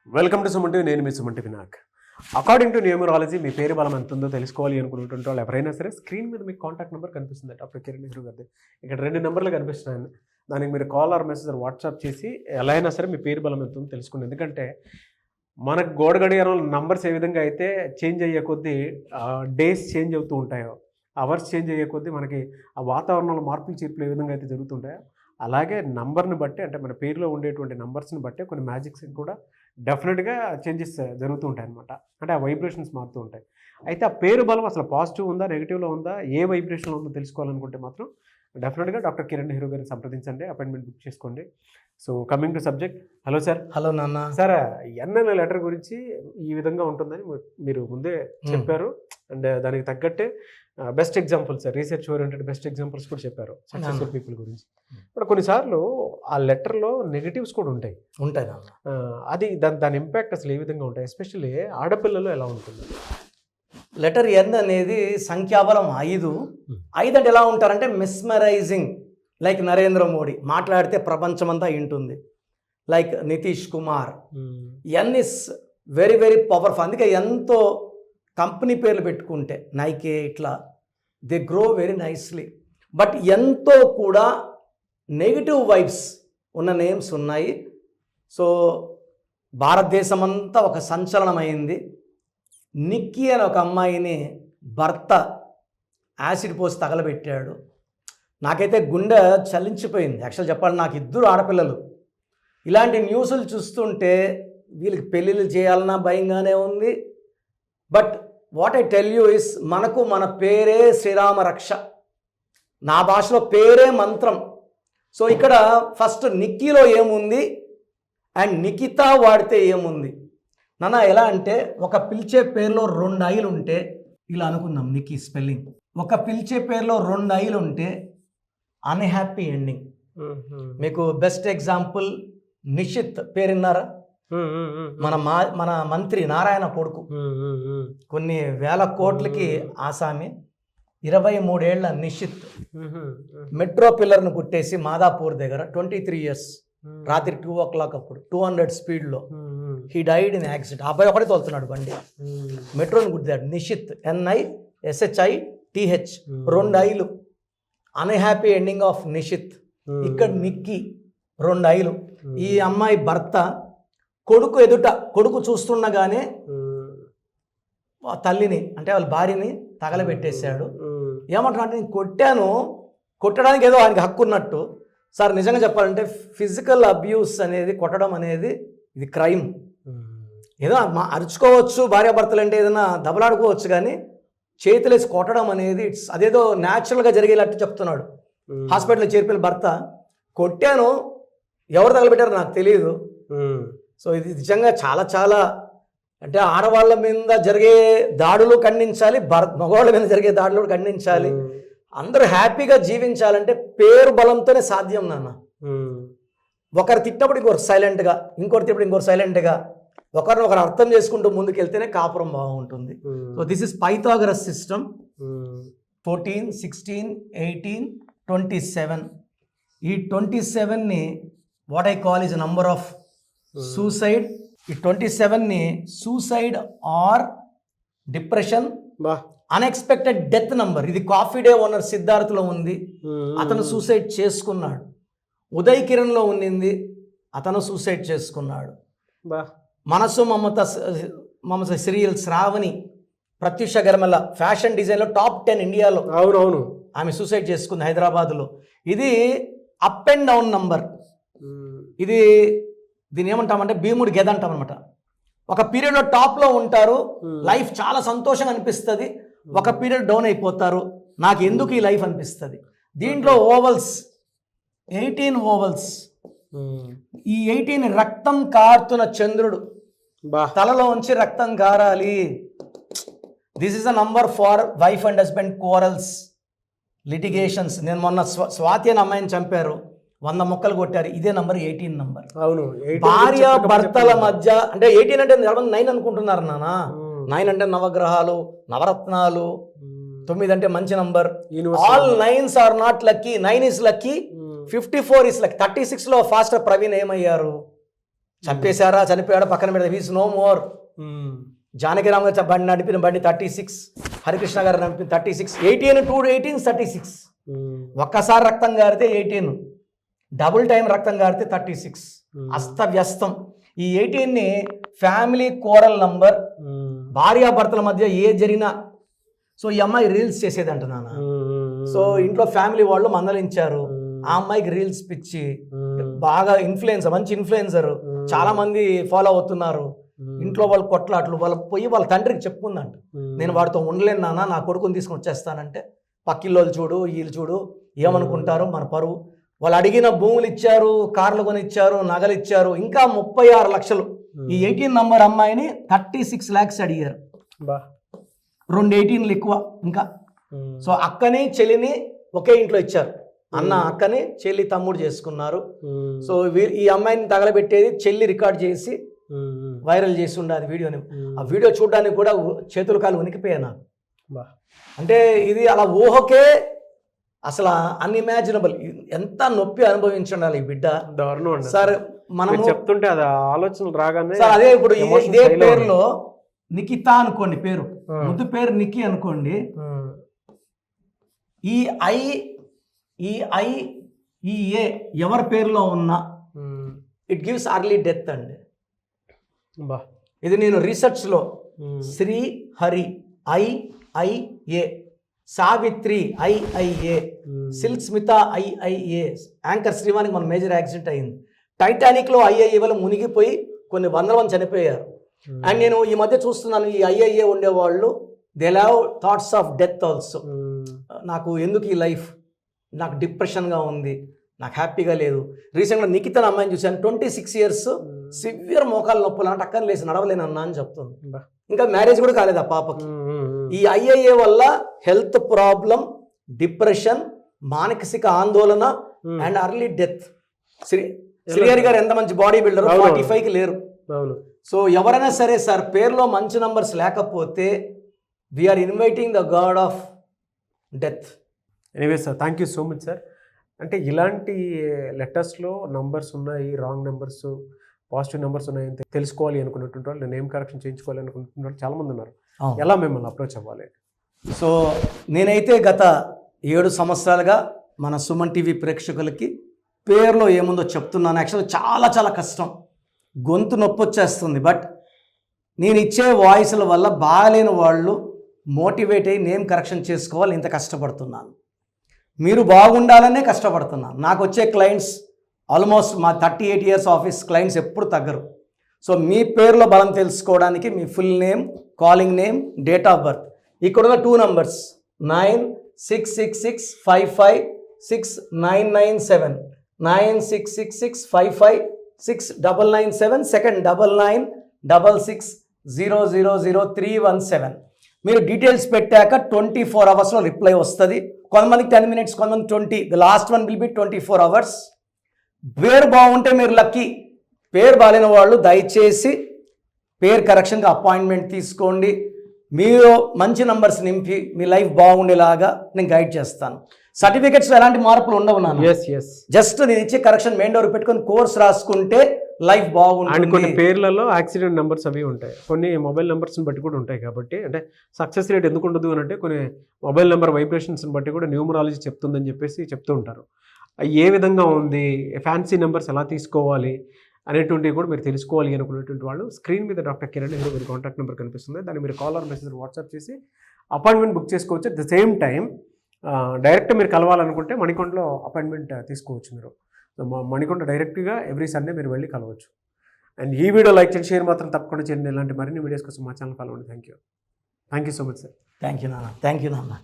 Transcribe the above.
Welcome to Suman TV. నేను మీ Suman TV Vinayak. According to numerology మీ పేరు బలం ఎంత ఉందో తెలుసుకోవాలి అనుకున్నటువంటి వాళ్ళు ఎవరైనా సరే స్క్రీన్ మీద మీకు కాంటాక్ట్ నెంబర్ కనిపిస్తుంది. డాక్టర్ కిరణ్ నెహ్రూ గారిది. ఇక్కడ 2 నెంబర్లు కనిపిస్తున్నాయి. దానికి మీరు కాల్ ఆర్ మెసేజ్ వాట్సాప్ చేసి ఎలా అయినా సరే మీ పేరు బలం ఎంత ఉందో తెలుసుకోండి. ఎందుకంటే మనకు గోడ గడియారం నంబర్స్ ఏ విధంగా అయితే చేంజ్ అయ్యే కొద్దీ డేస్ చేంజ్ అవుతూ ఉంటాయో, అవర్స్ చేంజ్ అయ్యే కొద్దీ మనకి ఆ వాతావరణంలో మార్పులు చేర్పులు ఏ విధంగా అయితే జరుగుతుంటాయో, అలాగే నంబర్ని బట్టి అంటే మన పేరులో ఉండేటువంటి నంబర్స్ని బట్టి కొన్ని మ్యాజిక్స్ కూడా డెఫినెట్గా చేంజెస్ జరుగుతూ ఉంటాయి అనమాట. అంటే ఆ వైబ్రేషన్స్ మారుతూ ఉంటాయి. అయితే ఆ పేరు బలం అసలు పాజిటివ్ ఉందా, నెగిటివ్లో ఉందా, ఏ వైబ్రేషన్లో ఉందో తెలుసుకోవాలనుకుంటే మాత్రం డెఫినెట్గా డాక్టర్ కిరణ్ నెహ్రూ గారిని సంప్రదించండి, అపాయింట్మెంట్ బుక్ చేసుకోండి. So coming to subject. Hello sir. Hello నాన్న. సార్, ఎన్ఎన్ లెటర్ గురించి ఈ విధంగా ఉంటుందని మీరు ముందే చెప్పారు. అండ్ దానికి తగ్గట్టే best examples, research oriented best examples కూడా చెప్పారు సక్సెస్ఫుల్ పీపుల్ గురించి. ఇప్పుడు కొన్నిసార్లు ఆ లెటర్లో నెగిటివ్స్ కూడా ఉంటాయి. అది దాని ఇంపాక్ట్ అసలు ఏ విధంగా ఉంటాయి, ఎస్పెషల్లీ ఆడపిల్లలు ఎలా ఉంటుంది? లెటర్ ఎన్ అనేది సంఖ్యాబలం 5 అంటే ఎలా ఉంటారంటే మెస్మరైజింగ్. లైక్ నరేంద్ర మోడీ మాట్లాడితే ప్రపంచమంతా వింటుంది. Like Nitish Kumar. N is very very powerful. అందుకే ఎంతో కంపెనీ పేర్లు పెట్టుకుంటే నైకే ఇట్లా they grow very nicely. But ఎంతో కూడా నెగిటివ్ వైబ్స్ ఉన్న నేమ్స్ ఉన్నాయి. సో భారతదేశం అంతా ఒక సంచలనమైంది. నిక్కీ అని ఒక అమ్మాయిని భర్త యాసిడ్ పోసి తగలబెట్టాడు. నాకైతే గుండె చలించిపోయింది. యాక్చువల్ చెప్పాలి, నాకు 2 ఆడపిల్లలు. ఇలాంటి న్యూస్లు చూస్తుంటే వీళ్ళకి పెళ్ళిళ్ళు చేయాలన్నా భయంగానే ఉంది. But what I tell you is, మనకు మన పేరే శ్రీరామ రక్ష. నా భాషలో పేరే మంత్రం. సో ఇక్కడ ఫస్ట్ నిక్కీలో ఏముంది అండ్ నిఖిత వాడితే ఏముంది నాన్న? ఎలా అంటే ఒక పిలిచే పేరులో 2 ఐలు ఉంటే ఇలా అనుకుందాం. నిక్కీ స్పెల్లింగ్. ఒక పిలిచే పేరులో 2 ఐలు ఉంటే అన్హ్యాపీ ఎండింగ్. మీకు బెస్ట్ ఎగ్జాంపుల్ నిషిత్ పేరు విన్నారా? మన మంత్రి నారాయణ కొడుకు. కొన్ని వేల కోట్లకి ఆసామి. 23 ఏళ్ల నిషిత్ మెట్రో పిల్లర్ను కుట్టేసి మాదాపూర్ దగ్గర 23 years రాత్రి 2 o'clock అప్పుడు 200 స్పీడ్లో హీ డైడ్ ఇన్ యాక్సిడెంట్. అబ్బాయి ఒకటే తోలుతున్నాడు బండి. మెట్రోని గుర్తాడు. నిషిత్ NISHITH 2 ఐలు. Unhappy ending of Nishith. ఇక్కడ నిక్కీ 2 ఐలు. ఈ అమ్మాయి భర్త కొడుకు ఎదుట, కొడుకు చూస్తుండగానే తల్లిని అంటే వాళ్ళ భార్యని తగలబెట్టేశాడు. ఏమంటున్నా అంటే నేను కొట్టడానికి ఏదో ఆయనకి హక్కు ఉన్నట్టు. సార్ నిజంగా చెప్పాలంటే ఫిజికల్ అబ్యూస్ అనేది, కొట్టడం అనేది ఇది క్రైమ్. ఏదో అరుచుకోవచ్చు భార్యాభర్తలు అంటే, ఏదైనా దెబ్బలాడుకోవచ్చు, కానీ చేతులేసి కొట్టడం అనేది అదేదో న్యాచురల్గా జరిగేటట్టు చెప్తున్నాడు. హాస్పిటల్లో చేర్పిన భర్త కొట్టాను, ఎవరు తగలబెట్టారో నాకు తెలియదు. సో ఇది నిజంగా చాలా చాలా అంటే ఆడవాళ్ళ మీద జరిగే దాడులు ఖండించాలి, మగవాళ్ళ మీద జరిగే దాడులు ఖండించాలి. అందరూ హ్యాపీగా జీవించాలంటే పేరు బలంతోనే సాధ్యం నాన్న. ఒకరు తిట్టినప్పుడు ఇంకొకరు సైలెంట్గా, ఇంకొకరు తిట్టినప్పుడు ఇంకొకరు సైలెంట్గా, ఒకరు అర్థం చేసుకుంటూ ముందుకెళ్తేనే కాపురం బాగుంటుంది. So this is Pythagoras system. 14, 16, 18, 27. ఈ 27ని what I call is number of suicide. ఈ 27ని suicide or depression, unexpected death number. ఇది కాఫీ డే ఓనర్ సిద్ధార్థలో ఉంది, అతను సూసైడ్ చేసుకున్నాడు. ఉదయ్ కిరణ్లో ఉండింది, అతను సూసైడ్ చేసుకున్నాడు. మనసు మమత సీరియల్ శ్రావణి, ప్రత్యూష గర్మల ఫ్యాషన్ డిజైన్లో టాప్ 10 ఇండియాలో. అవునవును, ఆమె సూసైడ్ చేసుకుంది హైదరాబాద్లో. ఇది అప్ అండ్ డౌన్ నంబర్. దీన్ని ఏమంటామంటే భీముడి గెద అంటాం అనమాట. ఒక పీరియడ్లో టాప్లో ఉంటారు, లైఫ్ చాలా సంతోషంగా అనిపిస్తుంది. ఒక పీరియడ్ డౌన్ అయిపోతారు, నాకు ఎందుకు ఈ లైఫ్ అనిపిస్తుంది. దీంట్లో ఓవల్స్ 18 ఓవల్స్. ఈ 18 రక్తం కారుతున్న చంద్రుడు, తలలో ఉంచి రక్తం కారాలి. This is a number for wife and husband quarrels, litigations. నేను మొన్న స్వాతి అని అమ్మాయిని చంపారు, 100 ముక్కలు కొట్టారు. ఇదే నంబర్ 18 నంబర్. అవును, భార్య భర్తల మధ్య అంటే 18 అంటే 9 అనుకుంటున్నారు నాన్న. 9 అంటే నవగ్రహాలు, నవరత్నాలు. 9 అంటే మంచి number. All 9s are not lucky. 9 is lucky, 54 is lucky. 36లో ఫాస్టర్ ప్రవీణ్ ఏమయ్యారు? చంపేశారా చనిపోయాడా పక్కన పెడతా, హీస్ నో మోర్. జానకిరామ్ గారు బండి నడిపిన బండి 36, హరికృష్ణ గారు నడిపిన 36, 18 2 18 36. ఒక్కసారి రక్తం గారితే 18, డబుల్ టైం రక్తం గారితే 36. అస్తవ్యస్తం. ఈ 18ని ఫ్యామిలీ కోరల్ నంబర్, భార్యాభర్తల మధ్య ఏ జరిగినా. సో ఈ అమ్మాయి రీల్స్ చేసేది అంటున్నాను. సో ఇంట్లో ఫ్యామిలీ వాళ్ళు మందలించారు, ఆ అమ్మాయికి రీల్స్ పిచ్చి, బాగా ఇన్ఫ్లుయెన్సర్, మంచి ఇన్ఫ్లుయెన్సర్, చాలా మంది ఫాలో అవుతున్నారు. ఇంట్లో వాళ్ళు కొట్లాట్లు, వాళ్ళు పోయి వాళ్ళ తండ్రికి చెప్పుకుందంట, నేను వాడితో ఉండలేను నాన్న, నా కొడుకుని తీసుకొని వచ్చేస్తానంటే, పక్కిల్లోళ్ళు చూడు వీళ్ళు చూడు ఏమనుకుంటారు మన పరువు. వాళ్ళు అడిగిన భూములు ఇచ్చారు, కార్లు కొని ఇచ్చారు, నగలు ఇచ్చారు, ఇంకా 36 లక్షలు. ఈ 18 నంబర్ అమ్మాయిని 36 lakhs అడిగారు. 2 18లు ఎక్కువ ఇంకా. సో అక్కని చెల్లిని ఒకే ఇంట్లో ఇచ్చారు. అన్న అక్కని, చెల్లి తమ్ముడు చేసుకున్నారు. సో ఈ అమ్మాయిని తగలబెట్టేది చెల్లి రికార్డ్ చేసి వైరల్ చేసి ఉండాలి వీడియోని. ఆ వీడియో చూడడానికి కూడా చేతులు కాలు వణికిపోయాయి నాకు. అంటే ఇది అలా ఊహకే అసలు అన్ఇమాజినబుల్. ఎంత నొప్పి అనుభవించాలి ఈ బిడ్డ. సార్ మనం చెప్తుంటే అది ఆలోచనలు రాగానే సార్, అదే ఇప్పుడు ఇదే పేరులో నిఖిత అనుకోండి, పేరు ముద్దు పేరు నికి అనుకోండి, ఈ ఏ ఎవరి పేరులో ఉన్నా ఇట్ గివ్స్ అర్లీ డెత్ అండి. ఇది నేను రీసెర్చ్లో Sri Hari IIA, Savithri IIA, Silk Smitha IIA, anchor శ్రీవానికి మన మేజర్ యాక్సిడెంట్ అయింది. టైటానిక్లో IIA వల్ల మునిగిపోయి కొన్ని 100 మంది చనిపోయారు. అండ్ నేను ఈ మధ్య చూస్తున్నాను, ఈ IIA ఉండేవాళ్ళు they have thoughts of death also. నాకు ఎందుకు ఈ లైఫ్, నాకు డిప్రెషన్గా ఉంది, నాకు హ్యాపీగా లేదు. రీసెంట్గా నిఖిత అమ్మాయిని చూశాను, 26 years, సివియర్ మోకాలు నొప్పులు, అంటే అక్కని లేసి నడవలేను అన్నా అని చెప్తుంది. ఇంకా మ్యారేజ్ కూడా కాలేదు ఆ పాపకి. ఈ IIA వల్ల హెల్త్ ప్రాబ్లం, డిప్రెషన్, మానసిక ఆందోళన అండ్ అర్లీ డెత్. శ్రీహరి గారు ఎంత మంచి బాడీ బిల్డర్, 45కి లేరు. సో ఎవరైనా సరే సార్, పేరులో మంచి నంబర్స్ లేకపోతే we are inviting the god of death. Anyway sir, thank you so much sir. అంటే ఇలాంటి లెటర్స్లో నంబర్స్ ఉన్నాయి, రాంగ్ నెంబర్స్, పాజిటివ్ నెంబర్స్ ఉన్నాయని తెలుసుకోవాలి అనుకున్నటువంటి వాళ్ళు, నేమ్ కరెక్షన్ చేయించుకోవాలి అనుకుంటున్న వాళ్ళు చాలామంది ఉన్నారు. ఎలా మిమ్మల్ని అప్రోచ్ అవ్వాలి? సో నేనైతే గత 7 సంవత్సరాలుగా మన సుమన్ టీవీ ప్రేక్షకులకి పేరులో ఏముందో చెప్తున్నాను. యాక్చువల్గా చాలా చాలా కష్టం, గొంతు నొప్పి వచ్చేస్తుంది. బట్ నేను ఇచ్చే వాయిస్ల వల్ల బాగాలేని వాళ్ళు మోటివేట్ అయ్యి నేమ్ కరెక్షన్ చేసుకోవాలి. ఇంత కష్టపడుతున్నాను, మీరు బాగుండాలనే కష్టపడుతున్నాను. నాకు వచ్చే క్లయింట్స్ ఆల్మోస్ట్ మా 38 years ఆఫీస్ క్లయింట్స్ ఎప్పుడు తగ్గరు. సో మీ పేరులో బలం తెలుసుకోవడానికి మీ full name, calling name, date of birth, ఇక్కడున్న 2 numbers 9666556997, 9666556997, సెకండ్ 9966000317. మీరు డీటెయిల్స్ పెట్టాక 24 hours రిప్లై వస్తుంది. కొంతమందికి 10 minutes, కొంతమంది 20. The last one will be 24 hours. పేరు బాగుంటే మీరు లక్కీ. పేరు బాగాలేని వాళ్ళు దయచేసి పేరు కరెక్షన్గా అపాయింట్మెంట్ తీసుకోండి. మీరు మంచి నంబర్స్ నింపి మీ లైఫ్ బాగుండేలాగా నేను గైడ్ చేస్తాను. సర్టిఫికెట్స్లో ఎలాంటి మార్పులు ఉండవు నాన్న. జస్ట్ నేను ఇచ్చే కరెక్షన్ మెయిన్ డోర్ పెట్టుకొని కోర్స్ రాసుకుంటే లైఫ్ బాగుంటుంది. అండ్ కొన్ని పేర్లలో యాక్సిడెంట్ నెంబర్స్ అవి ఉంటాయి, కొన్ని మొబైల్ నెంబర్స్ని బట్టి కూడా ఉంటాయి. కాబట్టి అంటే సక్సెస్ రేట్ ఎందుకు ఉండదు అని అంటే కొన్ని మొబైల్ నెంబర్ వైబ్రేషన్స్ని బట్టి కూడా న్యూమరాలజీ చెప్తుందని చెప్పేసి చెప్తూ ఉంటారు. ఏ విధంగా ఉంది, ఫ్యాన్సీ నెంబర్స్ ఎలా తీసుకోవాలి అనేటువంటివి కూడా మీరు తెలుసుకోవాలి అనుకునేటువంటి వాళ్ళు స్క్రీన్ మీద డాక్టర్ కిరణ్ నెహ్రూ మీరు కాంటాక్ట్ నెంబర్ కనిపిస్తుంది, దాన్ని మీరు కాల్ ఆర్ మెసేజ్ వాట్సాప్ చేసి అపాయింట్మెంట్ బుక్ చేసుకోవచ్చు. At the same time direct మీరు కలవాలనుకుంటే మణికొండలో అపాయింట్మెంట్ తీసుకోవచ్చు. మీరు మణికొండ డైరెక్ట్గా ఎవ్రీ సండే మీరు వెళ్ళి కలవచ్చు. అండ్ ఈ వీడియో లైక్ చేయండి, షేర్ మాత్రం తప్పకుండా చేయండి. ఇలాంటి మరిన్ని వీడియోస్ కోసం మా ఛానల్ ఫాలో అవ్వండి. Thank you so much sir. Thank you నాన్న.